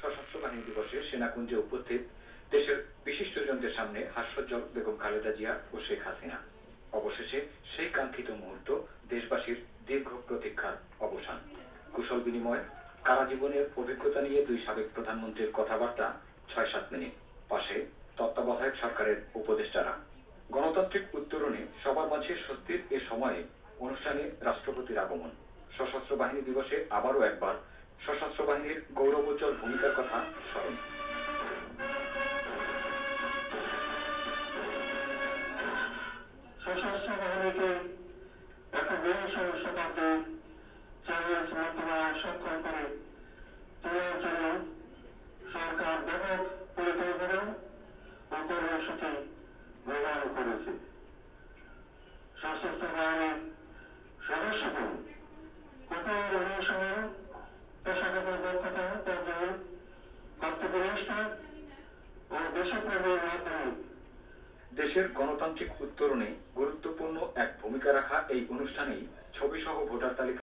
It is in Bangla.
সশস্ত্র বাহিনী দিবসে সেনাকুঞ্জে উপস্থিত দেশের বিশিষ্টজনদের সামনে হাস্যোজ্জ্বল বেগম খালেদা জিয়া ও শেখ হাসিনা। অবশেষে সেই কাঙ্ক্ষিত মুহূর্ত, দেশবাসীর দীর্ঘ প্রতীক্ষার অবসান। কুশল বিনিময়, কারাজীবনের অভিজ্ঞতা নিয়ে দুই সাবেক প্রধানমন্ত্রীর কথাবার্তা ৬-৭ মিনিট। পাশে তত্ত্বাবধায়ক সরকারের উপদেষ্টারা। গণতান্ত্রিক উত্তরণে সবার মাঝে স্বস্তির এ সময়ে অনুষ্ঠানে রাষ্ট্রপতির আগমন। সশস্ত্র বাহিনী দিবসে আবারও একবার সশস্ত্র বাহিনীর গৌরবোজ্জ্বল ভূমিকার কথা স্মরণ। সশস্ত্র বাহিনীকে একবিংশ শতাব্দীর চ্যালেঞ্জ মোকাবেলায় সক্ষম করে তোলার জন্য সরকার ব্যাপক পরিকল্পনা ও কর্মসূচি গ্রহণ করেছে। সশস্ত্র বাহিনীর সদস্যগণ কঠোর অনুশীলন, পেশাগত দক্ষতা অর্জন, কর্তব্যনিষ্ঠা ও দেশপ্রেমের মাধ্যমে দেশের গণতান্ত্রিক উত্তরণে গুরুত্বপূর্ণ এক ভূমিকা রাখা এই অনুষ্ঠানেই ছবিসহ ভোটার তালিকা